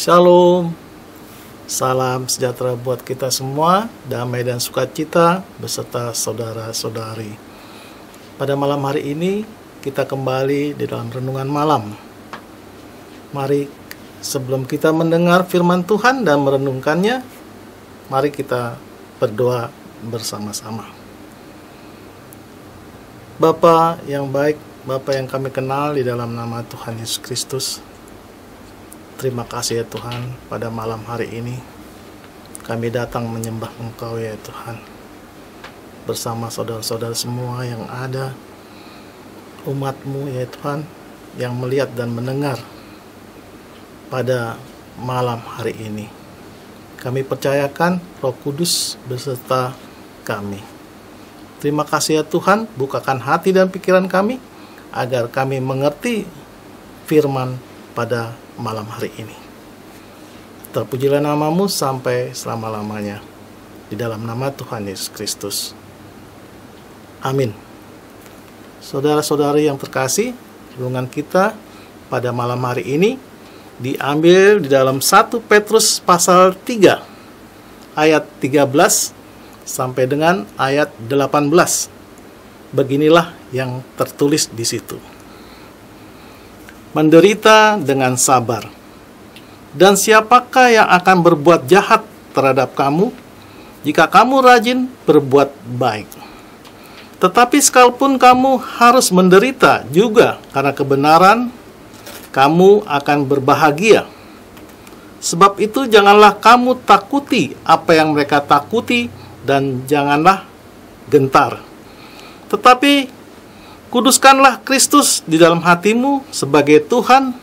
Shalom, salam sejahtera buat kita semua, damai dan sukacita beserta saudara-saudari. Pada malam hari ini kita kembali di dalam renungan malam. Mari sebelum kita mendengar firman Tuhan dan merenungkannya, mari kita berdoa bersama-sama. Bapa yang baik, Bapa yang kami kenal di dalam nama Tuhan Yesus Kristus, terima kasih ya Tuhan, pada malam hari ini kami datang menyembah Engkau ya Tuhan, bersama saudara-saudara semua yang ada, umat-Mu ya Tuhan, yang melihat dan mendengar pada malam hari ini. Kami percayakan Roh Kudus beserta kami. Terima kasih ya Tuhan, bukakan hati dan pikiran kami, agar kami mengerti firman pada malam hari ini. Terpujilah nama-Mu sampai selama-lamanya. Di dalam nama Tuhan Yesus Kristus. Amin. Saudara-saudari yang terkasih, renungan kita pada malam hari ini diambil di dalam 1 Petrus pasal 3 ayat 13 sampai dengan ayat 18. Beginilah yang tertulis di situ. Menderita dengan sabar. Dan siapakah yang akan berbuat jahat terhadap kamu, jika kamu rajin berbuat baik? Tetapi sekalipun kamu harus menderita juga karena kebenaran, kamu akan berbahagia. Sebab itu janganlah kamu takuti apa yang mereka takuti, dan janganlah gentar. Tetapi kuduskanlah Kristus di dalam hatimu sebagai Tuhan,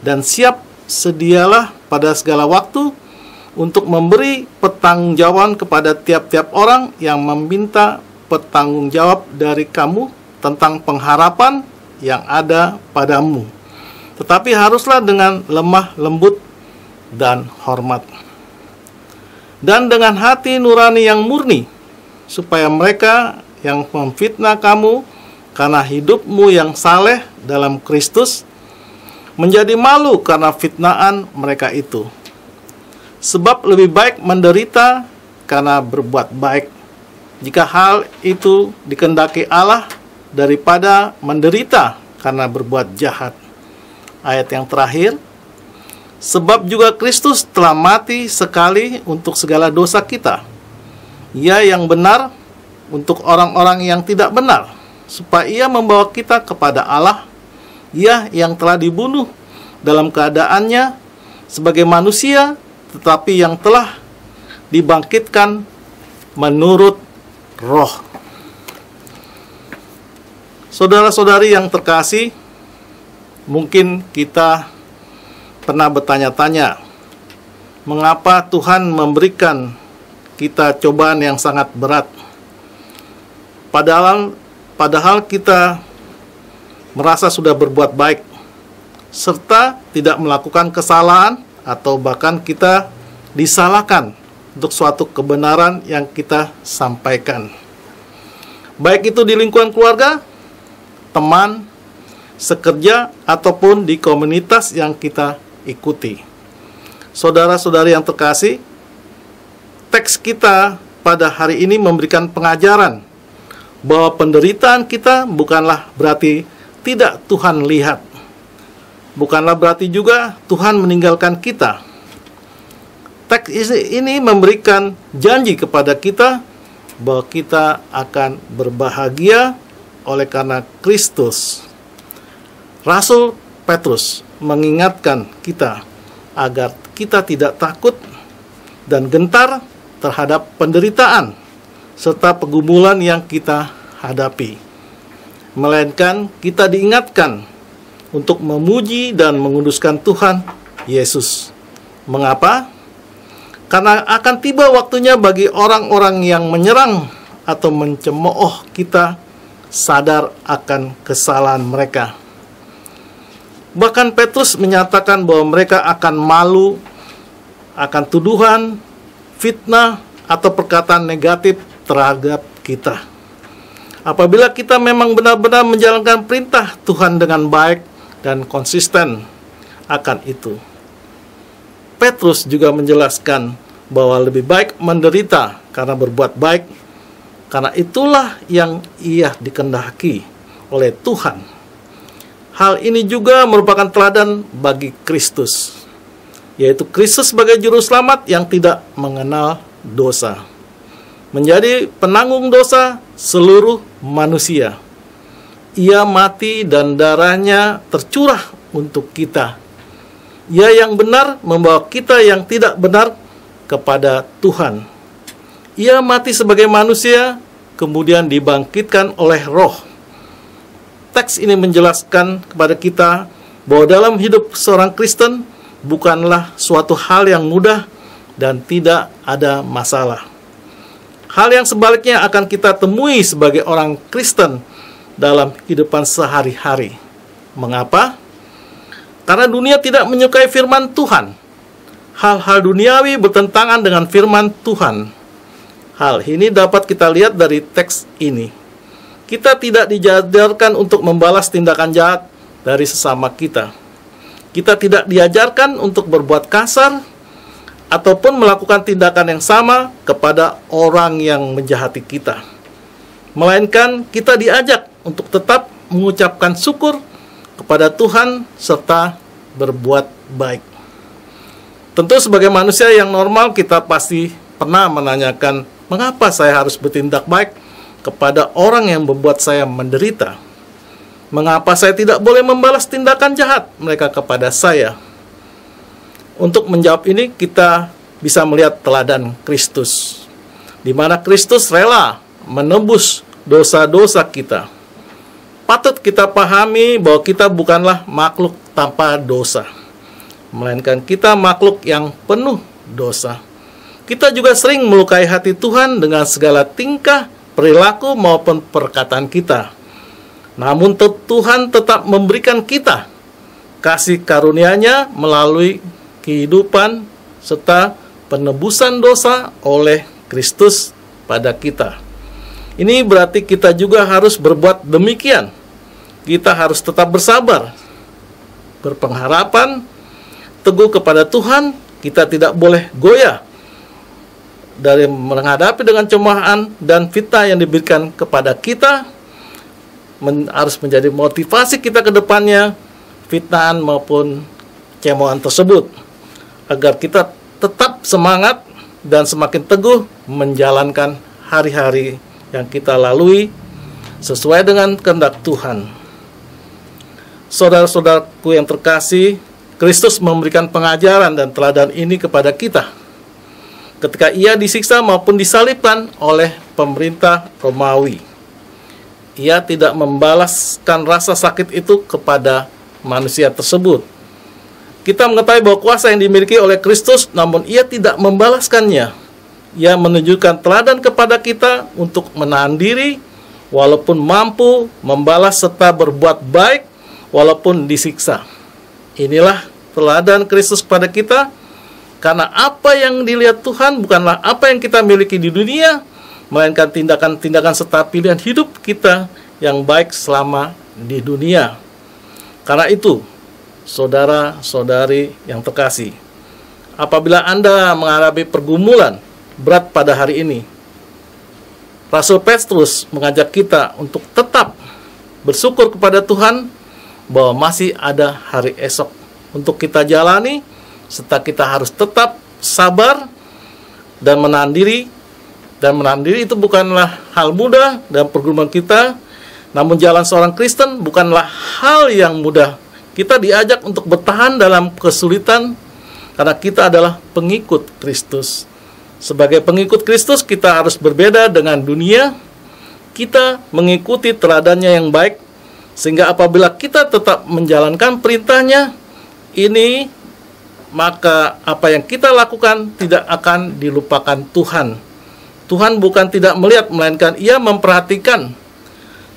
dan siap sedialah pada segala waktu untuk memberi pertanggungjawaban kepada tiap-tiap orang yang meminta pertanggungjawab dari kamu tentang pengharapan yang ada padamu. Tetapi haruslah dengan lemah lembut dan hormat, dan dengan hati nurani yang murni, supaya mereka yang memfitnah kamu karena hidupmu yang saleh dalam Kristus menjadi malu karena fitnaan mereka itu. Sebab lebih baik menderita karena berbuat baik, jika hal itu dikehendaki Allah, daripada menderita karena berbuat jahat. Ayat yang terakhir, sebab juga Kristus telah mati sekali untuk segala dosa kita, Ia yang benar untuk orang-orang yang tidak benar, supaya Ia membawa kita kepada Allah. Ia yang telah dibunuh dalam keadaannya sebagai manusia, tetapi yang telah dibangkitkan menurut roh. Saudara-saudari yang terkasih, mungkin kita pernah bertanya-tanya, mengapa Tuhan memberikan kita cobaan yang sangat berat? Padahal kita merasa sudah berbuat baik, serta tidak melakukan kesalahan, atau bahkan kita disalahkan untuk suatu kebenaran yang kita sampaikan. Baik itu di lingkungan keluarga, teman, sekerja, ataupun di komunitas yang kita ikuti. Saudara-saudari yang terkasih, teks kita pada hari ini memberikan pengajaran bahwa penderitaan kita bukanlah berarti tidak Tuhan lihat. Bukanlah berarti juga Tuhan meninggalkan kita. Teks ini memberikan janji kepada kita bahwa kita akan berbahagia oleh karena Kristus. Rasul Petrus mengingatkan kita agar kita tidak takut dan gentar terhadap penderitaan serta pergumulan yang kita hadapi, melainkan kita diingatkan untuk memuji dan menguduskan Tuhan Yesus. Mengapa? Karena akan tiba waktunya bagi orang-orang yang menyerang atau mencemooh kita sadar akan kesalahan mereka. Bahkan Petrus menyatakan bahwa mereka akan malu akan tuduhan, fitnah, atau perkataan negatif terhadap kita. Apabila kita memang benar-benar menjalankan perintah Tuhan dengan baik dan konsisten akan itu. Petrus juga menjelaskan bahwa lebih baik menderita karena berbuat baik, karena itulah yang ia dikehendaki oleh Tuhan. Hal ini juga merupakan teladan bagi Kristus, yaitu Kristus sebagai juru selamat yang tidak mengenal dosa, menjadi penanggung dosa seluruh manusia. Ia mati dan darahnya tercurah untuk kita. Ia yang benar membawa kita yang tidak benar kepada Tuhan. Ia mati sebagai manusia, kemudian dibangkitkan oleh Roh. Teks ini menjelaskan kepada kita bahwa dalam hidup seorang Kristen bukanlah suatu hal yang mudah dan tidak ada masalah. Hal yang sebaliknya akan kita temui sebagai orang Kristen dalam kehidupan sehari-hari. Mengapa? Karena dunia tidak menyukai firman Tuhan. Hal-hal duniawi bertentangan dengan firman Tuhan. Hal ini dapat kita lihat dari teks ini. Kita tidak diajarkan untuk membalas tindakan jahat dari sesama kita. Kita tidak diajarkan untuk berbuat kasar ataupun melakukan tindakan yang sama kepada orang yang menjahati kita. Melainkan kita diajak untuk tetap mengucapkan syukur kepada Tuhan serta berbuat baik. Tentu sebagai manusia yang normal kita pasti pernah menanyakan, mengapa saya harus bertindak baik kepada orang yang membuat saya menderita? Mengapa saya tidak boleh membalas tindakan jahat mereka kepada saya? Untuk menjawab ini kita bisa melihat teladan Kristus, di mana Kristus rela menebus dosa-dosa kita. Patut kita pahami bahwa kita bukanlah makhluk tanpa dosa, melainkan kita makhluk yang penuh dosa. Kita juga sering melukai hati Tuhan dengan segala tingkah, perilaku maupun perkataan kita. Namun Tuhan tetap memberikan kita kasih karunia-Nya melalui kehidupan serta penebusan dosa oleh Kristus pada kita. Ini berarti kita juga harus berbuat demikian. Kita harus tetap bersabar, berpengharapan, teguh kepada Tuhan. Kita tidak boleh goyah dari menghadapi dengan cemahan dan fitnah yang diberikan kepada kita. Harus menjadi motivasi kita ke depannya, fitnahan maupun cemoohan tersebut, agar kita tetap semangat dan semakin teguh menjalankan hari-hari yang kita lalui sesuai dengan kehendak Tuhan. Saudara-saudaraku yang terkasih, Kristus memberikan pengajaran dan teladan ini kepada kita ketika ia disiksa maupun disalibkan oleh pemerintah Romawi. Ia tidak membalaskan rasa sakit itu kepada manusia tersebut. Kita mengetahui bahwa kuasa yang dimiliki oleh Kristus, namun ia tidak membalaskannya. Ia menunjukkan teladan kepada kita untuk menahan diri, walaupun mampu membalas serta berbuat baik, walaupun disiksa. Inilah teladan Kristus kepada kita, karena apa yang dilihat Tuhan bukanlah apa yang kita miliki di dunia, melainkan tindakan-tindakan serta pilihan hidup kita yang baik selama di dunia. Karena itu, saudara-saudari yang terkasih, apabila Anda menghadapi pergumulan berat pada hari ini, Rasul Petrus mengajak kita untuk tetap bersyukur kepada Tuhan bahwa masih ada hari esok untuk kita jalani, serta kita harus tetap sabar dan menahan diri. Dan menahan diri itu bukanlah hal mudah dalam pergumulan kita, namun jalan seorang Kristen bukanlah hal yang mudah. Kita diajak untuk bertahan dalam kesulitan karena kita adalah pengikut Kristus. Sebagai pengikut Kristus, kita harus berbeda dengan dunia. Kita mengikuti teladannya yang baik, sehingga apabila kita tetap menjalankan perintahnya ini, maka apa yang kita lakukan tidak akan dilupakan Tuhan. Tuhan bukan tidak melihat, melainkan Ia memperhatikan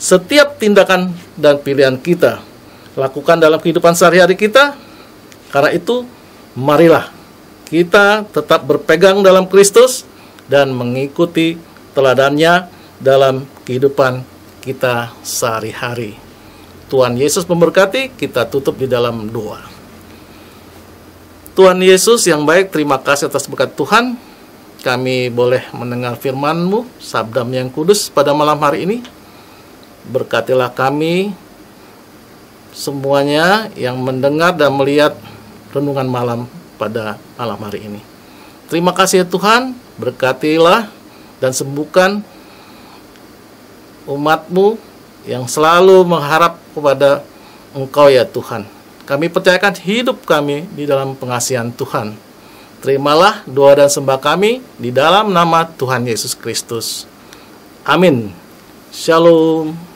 setiap tindakan dan pilihan kita lakukan dalam kehidupan sehari-hari kita. Karena itu, marilah kita tetap berpegang dalam Kristus dan mengikuti teladannya dalam kehidupan kita sehari-hari. Tuhan Yesus memberkati. Kita tutup di dalam doa. Tuhan Yesus yang baik, terima kasih atas berkat Tuhan. Kami boleh mendengar firman-Mu, sabda-Mu yang kudus pada malam hari ini. Berkatilah kami semuanya yang mendengar dan melihat renungan malam pada malam hari ini. Terima kasih ya Tuhan, berkatilah dan sembuhkan umat-Mu yang selalu mengharap kepada Engkau ya Tuhan. Kami percayakan hidup kami di dalam pengasihan Tuhan. Terimalah doa dan sembah kami di dalam nama Tuhan Yesus Kristus. Amin. Shalom.